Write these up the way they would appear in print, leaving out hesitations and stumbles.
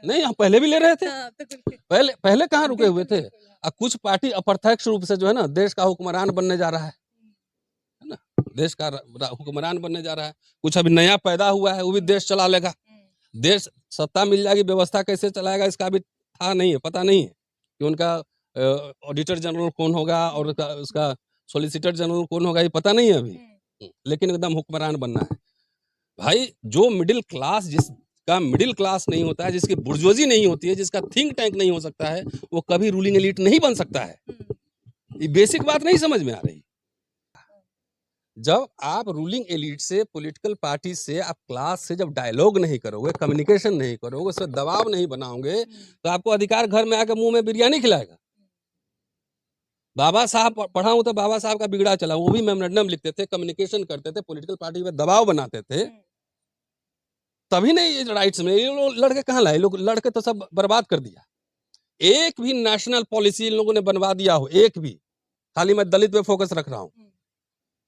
नहीं, हम पहले भी ले रहे थे। हाँ, तो बिल्कुल। पहले पहले कहाँ रुके हुए बिल्कुल, थे। बिल्कुल। कुछ पार्टी अप्रत्यक्ष रूप से जो है ना देश का हुक्मरान बनने जा रहा है ना? देश का हुक्मरान बनने जा रहा है। कुछ अभी नया पैदा हुआ है, वो भी देश चला लेगा। देश सत्ता मिल जाएगी, व्यवस्था कैसे चलाएगा इसका भी था नहीं है, पता नहीं है कि उनका ऑडिटर जनरल कौन होगा और उसका सॉलिसिटर जनरल कौन होगा, ये पता नहीं है अभी। लेकिन एकदम हुक्मरान बनना है भाई। जो मिडिल क्लास, जिसका मिडिल क्लास नहीं होता है, जिसकी बुर्जुआजी नहीं होती है, जिसका थिंक टैंक नहीं हो सकता है, वो कभी रूलिंग एलीट नहीं बन सकता है। ये बेसिक बात नहीं समझ में आ रही। जब आप रूलिंग एलीट से, पॉलिटिकल पार्टी से, आप क्लास से जब डायलॉग नहीं करोगे, कम्युनिकेशन नहीं करोगे, उस पर दबाव नहीं बनाओगे, तो आपको अधिकार घर में आकर मुंह में बिरयानी खिलाएगा। बाबा साहब पढ़ा हूं तो बाबा साहब का बिगड़ा चला, वो भी मेमोरेंडम लिखते थे, कम्युनिकेशन करते थे, पॉलिटिकल पार्टी पे दबाव बनाते थे, तभी नहीं ये राइट्स में। ये लोग लड़के कहाँ लाए, लोग लड़के तो सब बर्बाद कर दिया। एक भी नेशनल पॉलिसी इन लोगों ने बनवा दिया हो, एक भी। खाली मैं दलित पे फोकस रख रहा हूं,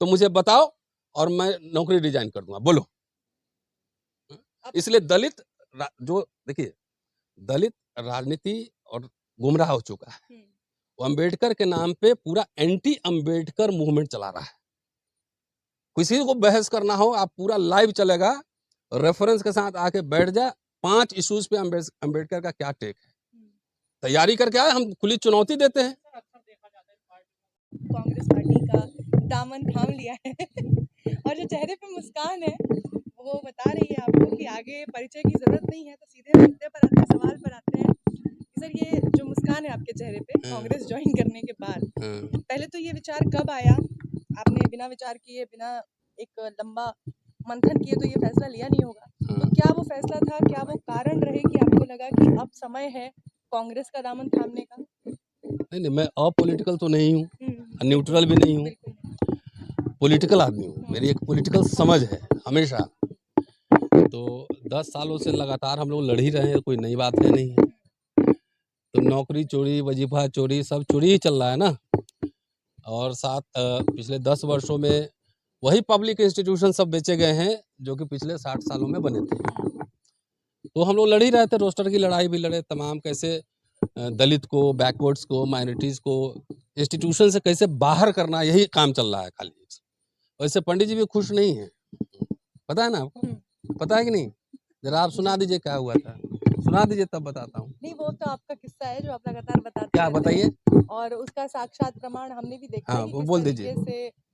तो मुझे बताओ और मैं नौकरी रिजाइन कर दूंगा, बोलो। इसलिए दलित जो देखिए, दलित राजनीति और गुमराह हो चुका है। वो अंबेडकर के नाम पे पूरा एंटी अंबेडकर मूवमेंट चला रहा है। किसी को बहस करना हो, आप पूरा लाइव चलेगा, रेफरेंस के साथ आके बैठ जा। 5 इश्यूज पे अंबेडकर का क्या टेक है, तैयारी करके आए, हम खुली चुनौती देते हैं। कांग्रेस पार्टी का दामन थाम लिया है और जो चेहरे पे मुस्कान है वो बता रही है आपको कि आगे परिचय की जरूरत नहीं है। तो सीधे मुद्दे पर आते हैं, सवाल पर आते हैं कि सर ये जो मुस्कान है आपके चेहरे पे कांग्रेस ज्वाइन करने के बाद, पहले तो ये विचार कब आया? आपने बिना विचार किए, बिना एक लंबा मंथन किए तो ये फैसला लिया नहीं होगा। तो क्या वो फैसला था, क्या वो कारण रहे कि आपको लगा कि अब समय है कांग्रेस का दामन थामने का? नहीं, मैं अपॉलिटिकल तो नहीं हूँ, न्यूट्रल भी नहीं हूँ, पॉलिटिकल आदमी हूँ। मेरी एक पॉलिटिकल समझ है हमेशा। तो 10 सालों से लगातार हम लोग लड़ ही रहे हैं, कोई नई बात है नहीं। तो नौकरी चोरी, वजीफा चोरी, सब चोरी ही चल रहा है ना। और साथ पिछले 10 वर्षों में वही पब्लिक इंस्टीट्यूशन सब बेचे गए हैं जो कि पिछले 60 सालों में बने थे। तो हम लोग लड़ ही रहे थे, रोस्टर की लड़ाई भी लड़े, तमाम कैसे दलित को, बैकवर्ड्स को, माइनॉरिटीज को इंस्टीट्यूशन से कैसे बाहर करना, यही काम चल रहा है खाली। वैसे पंडित जी भी खुश नहीं है, पता है ना आपको? पता है कि नहीं? जरा आप सुना दीजिए क्या हुआ था, सुना दीजिए तब बताता हूँ। नहीं, वो तो आपका किस्सा है जो आप लगातार बताते क्या रहते बताइए? हैं और उसका साक्षात प्रमाण हमने भी देखा हाँ, है कि वो किस बोल तरीके दीजिए। से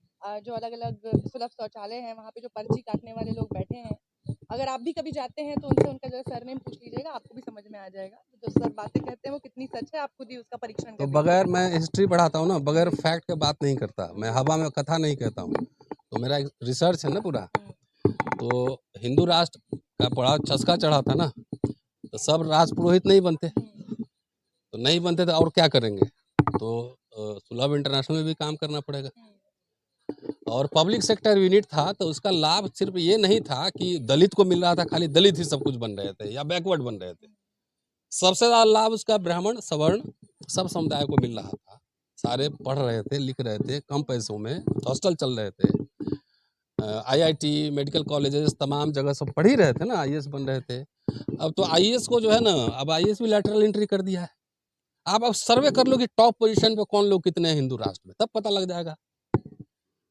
जो अलग-अलग सुलभ शौचालय हैं वहाँ पे जो पर्ची काटने वाले लोग बैठे हैं, अगर आप भी कभी जाते हैं तो उनसे उनका जो है सरनेम पूछ लीजिएगा, आपको भी समझ में आ जाएगा। जो सर बातें कहते हैं वो कितनी सच है, आप खुद ही उसका परीक्षण तो कर बगैर, लीजिएगा। मैं हिस्ट्री पढ़ाता हूँ ना, बगैर फैक्ट के बात नहीं करता, मैं हवा में कथा नहीं कहता हूँ। तो मेरा एक रिसर्च है ना पूरा। तो हिंदू राष्ट्र का बड़ा चस्का चढ़ा था ना, तो सब राजपुरोहित नहीं बनते, तो नहीं बनते तो और क्या करेंगे? तो सुलभ इंटरनेशनल में भी काम करना पड़ेगा। और पब्लिक सेक्टर यूनिट था, तो उसका लाभ सिर्फ ये नहीं था कि दलित को मिल रहा था, खाली दलित ही सब कुछ बन रहे थे या बैकवर्ड बन रहे थे। सबसे ज्यादा लाभ उसका ब्राह्मण, सवर्ण, सब समुदाय को मिल रहा था। सारे पढ़ रहे थे, लिख रहे थे, कम पैसों में, हॉस्टल चल रहे थे, IIT, मेडिकल कॉलेजेस, तमाम जगह सब पढ़ ही रहे थे ना, IAS बन रहे थे। अब तो IAS को जो है ना, अब IAS भी लैटरल एंट्री कर दिया है। आप अब सर्वे कर लो कि टॉप पोजीशन पे कौन लोग कितने हैं हिंदू राष्ट्र में, तब पता लग जाएगा।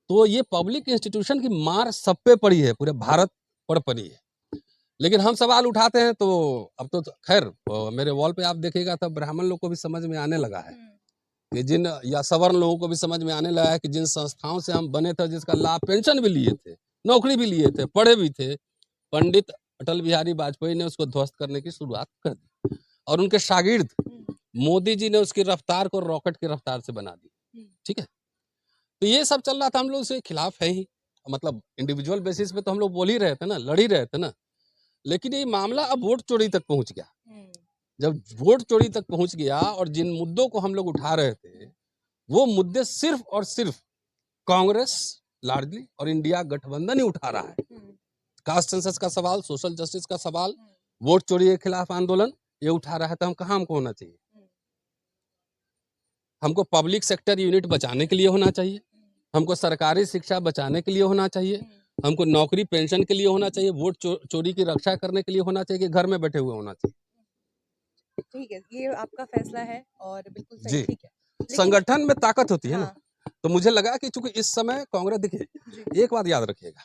तो ये पब्लिक इंस्टीट्यूशन की मार सब पे पड़ी है, पूरे भारत पर पड़ी है। लेकिन हम सवाल उठाते हैं तो अब तो खैर मेरे वॉल पे आप देखिएगा तब ब्राह्मण लोग को भी समझ में आने लगा है कि जिन, या सवर्ण लोगों को भी समझ में आने लगा है कि जिन संस्थाओं से हम बने थे, जिसका लाभ, पेंशन भी लिए थे, नौकरी भी लिए थे, पढ़े भी थे, पंडित अटल बिहारी वाजपेयी ने उसको ध्वस्त करने की शुरुआत कर दी। और उनके शागिर्द मोदी जी ने उसकी रफ्तार को रॉकेट की रफ्तार से बना दी। ठीक है, तो ये सब चल रहा था, हम लोग उसके खिलाफ है ही, मतलब इंडिविजुअल बेसिस पे तो हम लोग बोल ही रहे थे ना, लड़ ही रहे थे ना। लेकिन ये मामला अब वोट चोरी तक पहुंच गया। जब वोट चोरी तक पहुंच गया और जिन मुद्दों को हम लोग उठा रहे थे, वो मुद्दे सिर्फ और सिर्फ कांग्रेस लार्जली और इंडिया गठबंधन ही उठा रहा है। कास्ट सेंसस का सवाल, सोशल जस्टिस का सवाल, वोट चोरी के खिलाफ आंदोलन, ये उठा रहा है। तो हम कहाँ हमको होना चाहिए? हमको पब्लिक सेक्टर यूनिट बचाने के लिए होना चाहिए, हमको सरकारी शिक्षा बचाने के लिए होना चाहिए, हमको नौकरी पेंशन के लिए होना चाहिए, वोट चोरी की रक्षा करने के लिए होना चाहिए, कि घर में बैठे हुए होना चाहिए? ठीक है, ये आपका फैसला है और बिल्कुल सही, जी, ठीक है। लेकिन संगठन में ताकत होती है ना, हाँ, तो मुझे लगा कि चूंकि इस समय कांग्रेस, देखिए जी, एक बात याद रखिएगा,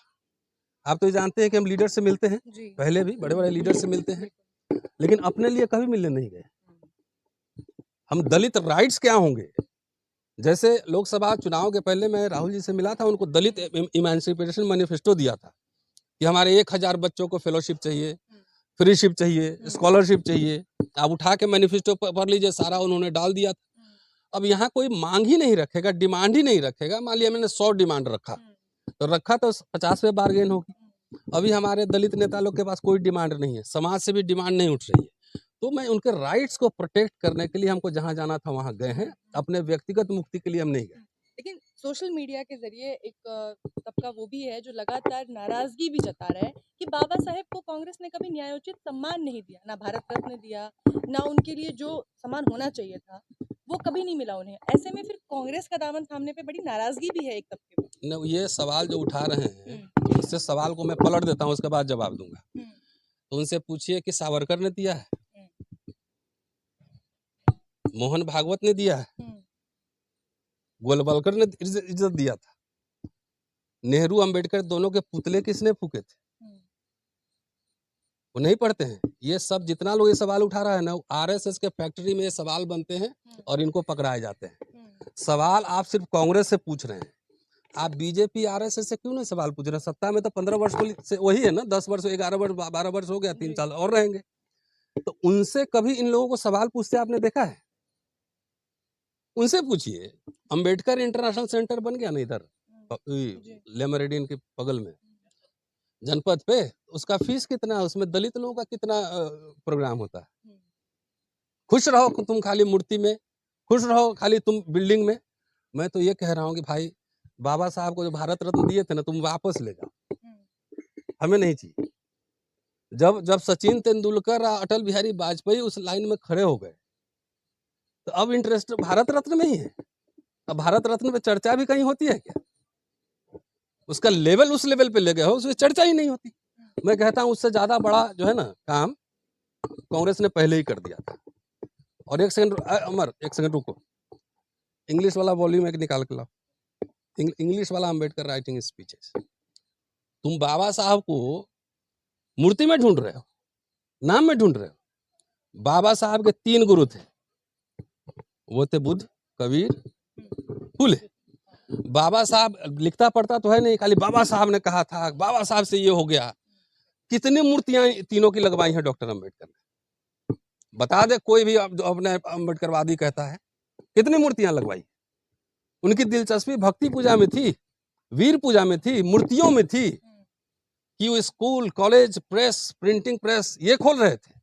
आप तो ये जानते हैं कि हम लीडर से मिलते हैं, जी, पहले भी बड़े बड़े लीडर से मिलते हैं, बिल्कुल। लेकिन अपने लिए कभी मिलने नहीं गए। हुँ, हम दलित राइट्स क्या होंगे, जैसे लोकसभा चुनाव के पहले मैं राहुल जी से मिला था, उनको दलित इमांसिपेशन मैनिफेस्टो दिया था कि हमारे 1000 बच्चों को फेलोशिप चाहिए, हुँ, फ्रीशिप चाहिए, हुँ, स्कॉलरशिप चाहिए। आप उठा के मैनिफेस्टो पढ़ लीजिए, सारा उन्होंने डाल दिया था। हुँ, अब यहाँ कोई मांग ही नहीं रखेगा, डिमांड ही नहीं रखेगा। मान लिया मैंने 100 डिमांड रखा, हुँ, तो रखा तो 50 पे बार्गेन होगी। हुँ, अभी हमारे दलित नेता लोग के पास कोई डिमांड नहीं है, समाज से भी डिमांड नहीं उठ रही है। तो मैं उनके राइट्स को प्रोटेक्ट करने के लिए हमको जहाँ जाना था वहाँ गए हैं, हुँ। अपने व्यक्तिगत मुक्ति के लिए हम नहीं गए। हुँ। लेकिन सोशल मीडिया के ज़रिए एक तबका वो भी है जो लगातार नाराज़गी भी जता रहा है कि बाबा साहेब को कांग्रेस ने कभी न्यायोचित सम्मान नहीं दिया, ना भारत रत्न दिया, ना उनके लिए जो सम्मान होना चाहिए था, वो कभी नहीं मिला उन्हें। ऐसे में फिर कांग्रेस का दामन थामने पे बड़ी नाराज़गी भी है एक तबके में। न, ये सवाल जो उठा रहे हैं, हुँ, तो उससे सवाल को मैं पलट देता हूँ, उसके बाद जवाब दूंगा। हुँ, तो उनसे पूछिए कि सावरकर ने दिया है, हुँ, मोहन भागवत ने दिया है, हुँ, गोलवलकर ने इज्जत दिया था, नेहरू अंबेडकर दोनों के पुतले किसने फूके थे? हुँ, वो नहीं पढ़ते हैं। ये सब जितना लोग ये सवाल उठा रहा है ना, आरएसएस के फैक्ट्री में ये सवाल बनते हैं हुँ, और इनको पकड़ाए जाते हैं। हुँ, सवाल आप सिर्फ कांग्रेस से पूछ रहे हैं, आप बीजेपी आरएसएस से क्यों नहीं सवाल पूछ रहे हैं? सत्ता में तो 15 वर्ष से वही है ना, 10 वर्ष, 11 वर्ष, 12 वर्ष हो गया, 3 जी, साल और रहेंगे। तो उनसे कभी इन लोगों को सवाल पूछते आपने देखा है? उनसे पूछिए। अंबेडकर इंटरनेशनल सेंटर बन गया ना इधर, हुँ, जी, लेमरेडियन के बगल में, जनपद पे, उसका फीस कितना है? उसमें दलित लोगों का कितना प्रोग्राम होता है? हुँ, खुश रहो तुम खाली मूर्ति में, खुश रहो खाली तुम बिल्डिंग में। मैं तो ये कह रहा हूँ कि भाई, बाबा साहब को जो भारत रत्न दिए थे ना, तुम वापस ले जाओ, हुँ, हमें नहीं चाहिए। जब जब सचिन तेंदुलकर और अटल बिहारी वाजपेयी उस लाइन में खड़े हो गए, तो अब इंटरेस्ट भारत रत्न में ही है। अब भारत रत्न पे चर्चा भी कहीं होती है क्या? उसका लेवल उस लेवल पे ले गए हो, उसमें चर्चा ही नहीं होती। हुँ, मैं कहता हूँ उससे ज्यादा बड़ा जो है ना काम, कांग्रेस ने पहले ही कर दिया था। और एक सेकंड अमर, एक सेकंड रुको, इंग्लिश वाला वॉल्यूम एक निकाल के लाओ, इंग्लिश वाला अंबेडकर राइटिंग स्पीचेस। तुम बाबा साहब को मूर्ति में ढूंढ रहे हो, नाम में ढूंढ रहे हो। बाबा साहब के 3 गुरु थे, वो थे बुद्ध, कबीर, हुँ, फूले। हाँ, बाबा साहब लिखता पढ़ता तो है नहीं, खाली बाबा साहब ने कहा था, बाबा साहब से ये हो गया। कितनी मूर्तियां तीनों की लगवाई हैं डॉक्टर अंबेडकर ने? बता दे कोई भी जो अपने अम्बेडकरवादी कहता है, कितनी मूर्तियां लगवाई? उनकी दिलचस्पी भक्ति पूजा में थी, वीर पूजा में थी, मूर्तियों में थी, हुँ, कि वो school, college, press, printing press ये खोल रहे थे।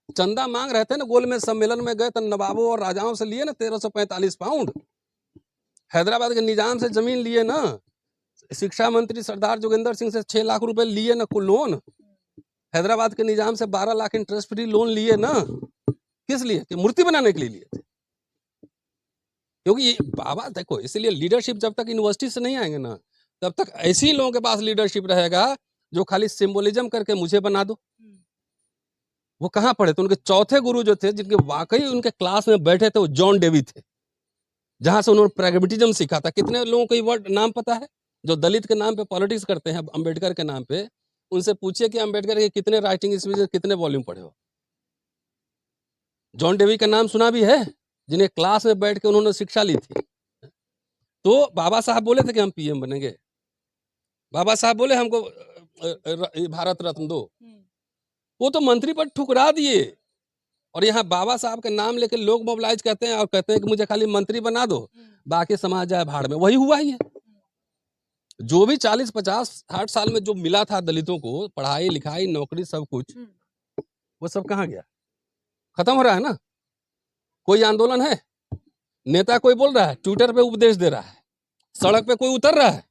चंदा मांग रहे थे ना, गोलमेज सम्मेलन में गए तो नवाबों और राजाओं से लिए ना 1345 पाउंड। हैदराबाद के निजाम से जमीन लिए ना, शिक्षा मंत्री सरदार जोगेंद्र सिंह से 6 लाख रुपए लिए ना कुल लोन। हुँ, हैदराबाद के निजाम से 12 लाख इंटरेस्ट फ्री लोन लिए ना, किस लिए? कि मूर्ति बनाने के लिए लिए थे। क्योंकि ये बाबा देखो, इसलिए लीडरशिप जब तक यूनिवर्सिटी से नहीं आएंगे ना, तब तक ऐसे ही लोगों के पास लीडरशिप रहेगा जो खाली सिंबोलिज्म करके मुझे बना दो। हुँ, वो कहाँ पढ़े थे? उनके चौथे गुरु जो थे, जिनके वाकई उनके क्लास में बैठे थे, वो जॉन डेवी थे, जहां से उन्होंने प्रैग्मेटिज्म सीखा था। कितने लोगों को ये वर्ड नाम पता है जो दलित के नाम पे पॉलिटिक्स करते हैं अंबेडकर के नाम पे? उनसे पूछिए कि अंबेडकर के कितने राइटिंग स्पीच, कितने वॉल्यूम पढ़े हो। जॉन डेवी का नाम सुना भी है, जिन्हें क्लास में बैठ के उन्होंने शिक्षा ली थी। तो बाबा साहब बोले थे कि हम पीएम बनेंगे, बाबा साहब बोले हमको भारत रत्न दो, हुँ, वो तो मंत्री पद ठुकरा दिए। और यहाँ बाबा साहब के नाम लेके लोग मोबिलाइज करते हैं और कहते हैं कि मुझे खाली मंत्री बना दो, हुँ, बाकी समाज जाए भाड़ में। वही हुआ ही है। हुँ, जो भी 40, 50, 60 साल में जो मिला था दलितों को, पढ़ाई लिखाई नौकरी सब कुछ, हुँ, वो सब कहाँ गया? खत्म हो रहा है ना। कोई आंदोलन है, नेता कोई बोल रहा है, ट्विटर पे उपदेश दे रहा है, सड़क पे कोई उतर रहा है।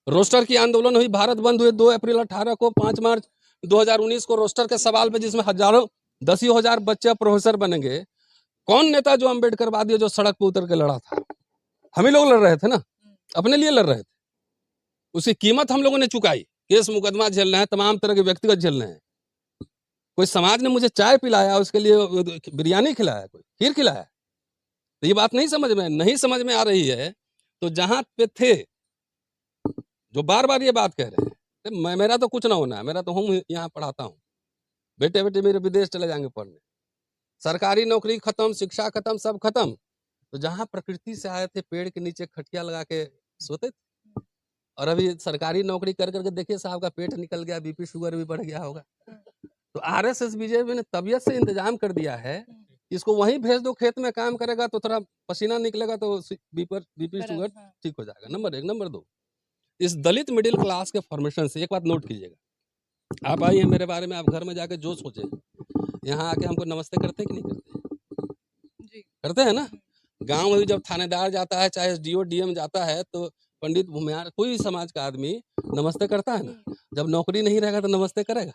रोस्टर की आंदोलन हुई, भारत बंद हुए 2 अप्रैल 18 को, 5 मार्च 2019 को रोस्टर के सवाल पे, जिसमें हजारों, 10,000 बच्चे प्रोफेसर बनेंगे। कौन नेता जो अंबेडकरवादी जो सड़क पे उतर के लड़ा था? हम ही लोग लड़ रहे थे ना, हुँ, अपने लिए लड़ रहे थे। उसकी कीमत हम लोगों ने चुकाई, केस मुकदमा झेलना है, तमाम तरह के व्यक्तिगत झेलने हैं। कोई समाज ने मुझे चाय पिलाया, उसके लिए बिरयानी खिलाया, कोई खीर खिलाया। तो ये बात नहीं समझ में आ रही है। तो जहाँ पे थे, जो बार-बार ये बात कह रहे हैं, मेरा तो कुछ ना होना है, मेरा तो हूँ यहाँ पढ़ाता हूँ। बेटे-बेटे मेरे विदेश चले जाएँगे पढ़ने। सरकारी नौकरी खत्म, शिक्षा खत्म, सब खत्म। तो जहाँ प्रकृति से आए थे, पेड़ के नीचे खटिया लगा के सोते थे। और अभी सरकारी नौकरी कर के देखिए साहब का पेट निकल गया, बीपी शुगर भी बढ़ गया होगा। तो आरएसएस बीजेपी ने तबीयत से इंतजाम कर दिया है, इसको वहीं भेज दो, खेत में काम करेगा तो थोड़ा पसीना निकलेगा तो बीपी शुगर ठीक हो जाएगा। नंबर 1। नंबर 2, इस दलित मिडिल क्लास के फॉर्मेशन से एक बात नोट कीजिएगा। आप आइए मेरे बारे में, आप घर में जाके जो सोचे, यहाँ आके हमको नमस्ते करते कि नहीं करते? जी। करते हैं ना। गांव में भी जब थानेदार जाता है, चाहे डीओ डीएम जाता है, तो पंडित भूमिहार कोई समझ का आदमी नमस्ते करता है ना। जब नौकरी नहीं रहेगा तो नमस्ते करेगा।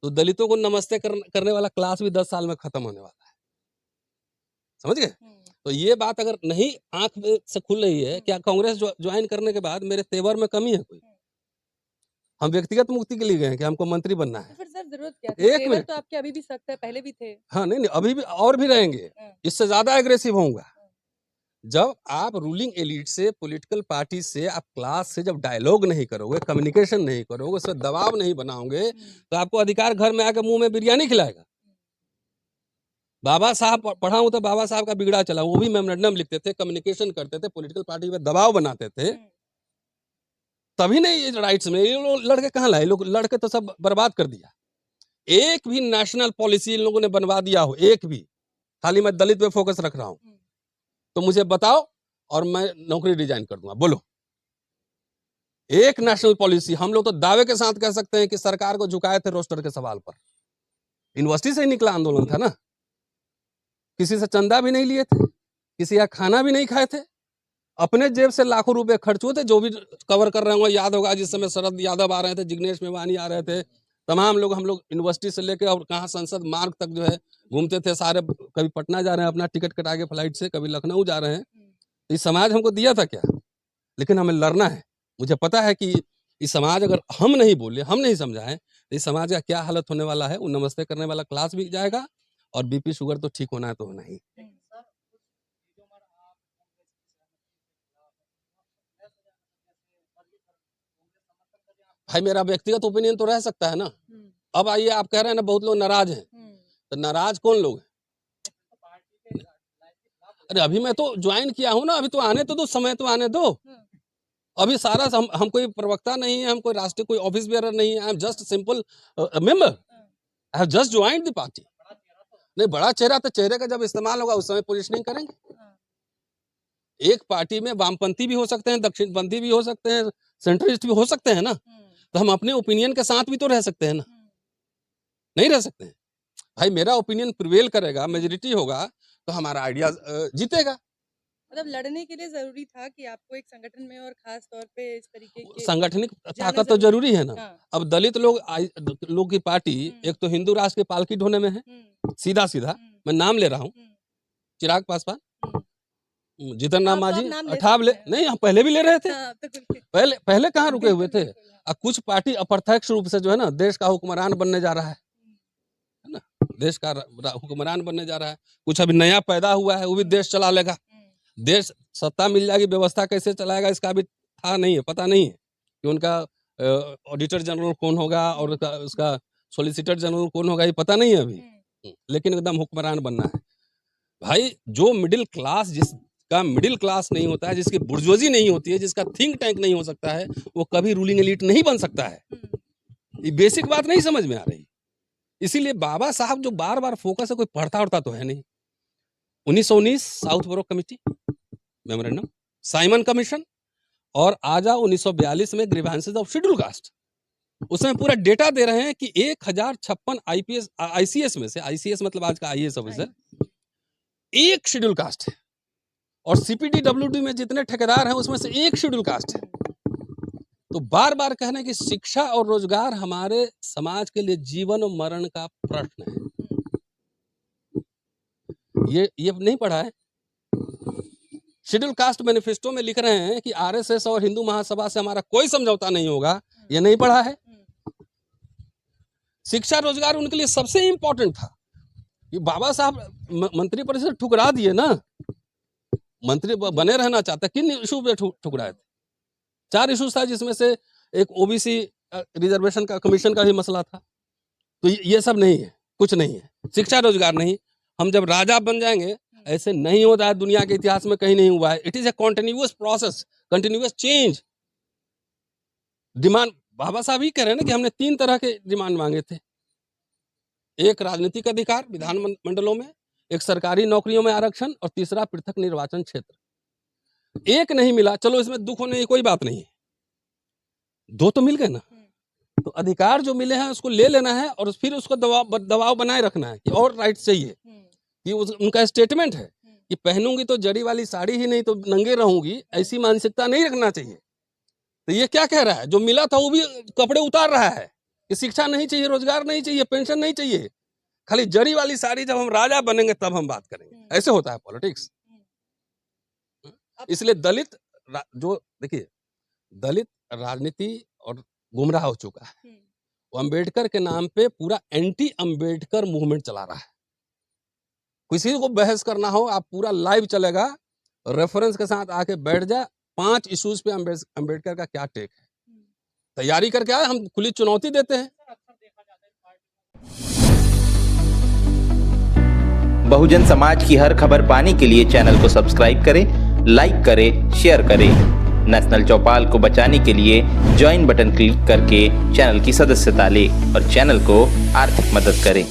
तो दलितों को नमस्ते करने वाला क्लास भी 10 साल में खत्म होने वाला है, समझ गए? तो ये बात अगर नहीं आंख से खुल रही है, क्या कांग्रेस ज्वाइन करने के बाद मेरे तेवर में कमी है कोई? हम व्यक्तिगत मुक्ति के लिए गए हैं कि हमको मंत्री बनना है। तो फिर सर जरूरत क्या थी? एक तेवर मिनट, तो आपके अभी भी सख्त है, पहले भी थे। हाँ नहीं, अभी भी और भी रहेंगे, इससे ज्यादा एग्रेसिव होऊंगा। जब आप रूलिंग एलिट से, पॉलिटिकल पार्टी से, आप क्लास से जब डायलॉग नहीं करोगे, कम्युनिकेशन नहीं करोगे, उससे दबाव नहीं बनाओगे, तो आपको अधिकार घर में आकर मुंह में बिरयानी खिलाएगा। बाबा साहब पढ़ा हूं तो बाबा साहब का बिगड़ा चला, वो भी मेमोरेंडम लिखते थे, कम्युनिकेशन करते थे, पॉलिटिकल पार्टी पे दबाव बनाते थे, तभी नहीं ये राइट्स में। ये लोग लड़के कहाँ लाए? लोग लड़के तो सब बर्बाद कर दिया। एक भी नेशनल पॉलिसी इन लोगों ने बनवा दिया हो, एक भी? खाली मैं दलित पे फोकस रख रहा हूं, तो मुझे बताओ और मैं नौकरी रिजाइन कर दूंगा। बोलो, एक नेशनल पॉलिसी। हम लोग तो दावे के साथ कह सकते हैं कि सरकार को झुकाए थे रोस्टर के सवाल पर। यूनिवर्सिटी से ही निकला आंदोलन था ना, किसी से चंदा भी नहीं लिए थे, किसी का खाना भी नहीं खाए थे, अपने जेब से लाखों रुपए खर्च हुए थे। जो भी कवर कर रहे होंगे याद होगा, जिस समय शरद यादव आ रहे थे, जिग्नेश मेवानी आ रहे थे, तमाम लोग, हम लोग यूनिवर्सिटी से लेकर और कहाँ संसद मार्ग तक जो है घूमते थे सारे। कभी पटना जा रहे हैं अपना टिकट कटा के फ्लाइट से, कभी लखनऊ जा रहे हैं। इस समाज हमको दिया था क्या? लेकिन हमें लड़ना है। मुझे पता है कि इस समाज, अगर हम नहीं बोले, हम नहीं समझाएं, तो इस समाज का क्या हालत होने वाला है। वो नमस्ते करने वाला क्लास भी जाएगा, और बीपी शुगर तो ठीक होना है तो होना ही। भाई मेरा व्यक्तिगत ओपिनियन तो रह सकता है ना। अब आइए, आप कह रहे हैं ना बहुत लोग नाराज हैं, तो नाराज कौन लोग हैं? अरे अभी मैं तो ज्वाइन किया हूं ना, अभी तो आने तो दो, समय तो आने दो। अभी सारा हम कोई प्रवक्ता नहीं है, हम कोई राष्ट्रीय कोई ऑफिस बेरर नहीं है। I am just simple member, I have just joined the party. नहीं, बड़ा चेहरा तो चेहरे का जब इस्तेमाल होगा उस समय पोजिशनिंग करेंगे। एक पार्टी में वामपंथी भी हो सकते हैं, दक्षिणपंथी भी हो सकते हैं, सेंट्रिस्ट भी हो सकते हैं ना। तो हम अपने ओपिनियन के साथ भी तो रह सकते हैं ना, नहीं रह सकते हैं? भाई मेरा ओपिनियन प्रिवेल करेगा, मेजोरिटी होगा, तो हमारा आइडिया जीतेगा। मतलब लड़ने के लिए जरूरी था कि आपको एक संगठन में, और खास तौर पे इस तरीके के संगठनिक जाना ताकत तो जरूरी है ना। हाँ। अब दलित लोग की पार्टी एक तो हिंदू राष्ट्र की पालकी ढोने में है, सीधा सीधा। मैं नाम ले रहा हूँ, चिराग पासवान, जीतन राम मांझी, अठाव ले नहीं, हम पहले भी ले रहे थे। पहले कहाँ रुके हुए थे? कुछ पार्टी अप्रत्यक्ष रूप से जो है ना देश का हुक्मरान बनने जा रहा है ना, देश का हुक्मरान बनने जा रहा है। कुछ अभी नया पैदा हुआ है, वो भी देश चला लेगा। देश सत्ता मिल जाएगी, व्यवस्था कैसे चलाएगा इसका भी था नहीं है, पता नहीं है कि उनका ऑडिटर जनरल कौन होगा और उसका सॉलिसिटर जनरल कौन होगा, ये पता नहीं है अभी। लेकिन एकदम हुक्मरान बनना है। भाई जो मिडिल क्लास, जिसका मिडिल क्लास नहीं होता है, जिसकी बुर्जुआजी नहीं होती है, जिसका थिंक टैंक नहीं हो सकता है, वो कभी रूलिंग एलिट नहीं बन सकता है। ये बेसिक बात नहीं समझ में आ रही। इसीलिए बाबा साहब जो बार बार फोकस है, कोई पढ़ता उड़ता तो है नहीं। 1919 साउथ बोरो कमेटी मेमोरेंडम, साइमन कमीशन, और आजा 1942 में ग्रीवेंसेस ऑफ शेड्यूल कास्ट। उसमें पूरा डेटा दे रहे हैं कि 1056 आईपीएस आईसीएस में से, आईसीएस मतलब आज का आईएएस ऑफिसर, एक शेड्यूल कास्ट है। और सीपीडब्ल्यूडी में जितने ठेकेदार हैं उसमें से एक शेड्यूल कास्ट है। तो बार बार कहना कि शिक्षा और रोजगार हमारे समाज के लिए जीवन और मरण का प्रश्न है, ये नहीं पढ़ा है? शेड्यूल कास्ट मैनिफेस्टो में लिख रहे हैं कि आरएसएस और हिंदू महासभा से हमारा कोई समझौता नहीं होगा, ये नहीं पढ़ा है? शिक्षा रोजगार उनके लिए सबसे इम्पोर्टेंट था। ये बाबा साहब मंत्री परिषद ठुकरा दिए ना, मंत्री बने रहना चाहता, किन इशू पे ठुकराए थे? 4 इशूज था, जिसमें से एक ओबीसी रिजर्वेशन का कमीशन का भी मसला था। तो ये सब नहीं है, कुछ नहीं है, शिक्षा रोजगार नहीं। हम जब राजा बन जाएंगे, ऐसे नहीं होता है, दुनिया के इतिहास में कहीं नहीं हुआ है। It is a continuous process, continuous change. Demand Baba Saheb ही कह रहे हैं ना कि हमने 3 तरह के डिमांड मांगे थे। एक राजनीतिक अधिकार विधान मंडलों में, एक सरकारी नौकरियों में आरक्षण, और तीसरा पृथक निर्वाचन क्षेत्र। एक नहीं मिला, चलो इसमें दुख होने की कोई बात नहीं है, 2 तो मिल गए ना। तो अधिकार जो मिले हैं उसको ले लेना है, और फिर उसको दबाव बनाए रखना है कि और राइट चाहिए। कि उनका स्टेटमेंट है कि पहनूंगी तो जड़ी वाली साड़ी ही, नहीं तो नंगे रहूंगी, ऐसी मानसिकता नहीं रखना चाहिए। तो ये क्या कह रहा है? जो मिला था वो भी कपड़े उतार रहा है कि शिक्षा नहीं चाहिए, रोजगार नहीं चाहिए, पेंशन नहीं चाहिए, खाली जड़ी वाली साड़ी, जब हम राजा बनेंगे तब हम बात करेंगे। ऐसे होता है पॉलिटिक्स। इसलिए दलित जो देखिए, दलित राजनीति और गुमराह हो चुका है। वो अंबेडकर के नाम पे पूरा एंटी अंबेडकर मूवमेंट चला रहा है। किसी को बहस करना हो, आप पूरा लाइव चलेगा, रेफरेंस के साथ आके बैठ जा, 5 इश्यूज पे अंबेडकर का क्या टेक है, तैयारी करके आए, हम खुली चुनौती देते हैं। बहुजन समाज की हर खबर पाने के लिए चैनल को सब्सक्राइब करें, लाइक करें, शेयर करें। नेशनल चौपाल को बचाने के लिए ज्वाइन बटन क्लिक करके चैनल की सदस्यता लें और चैनल को आर्थिक मदद करें।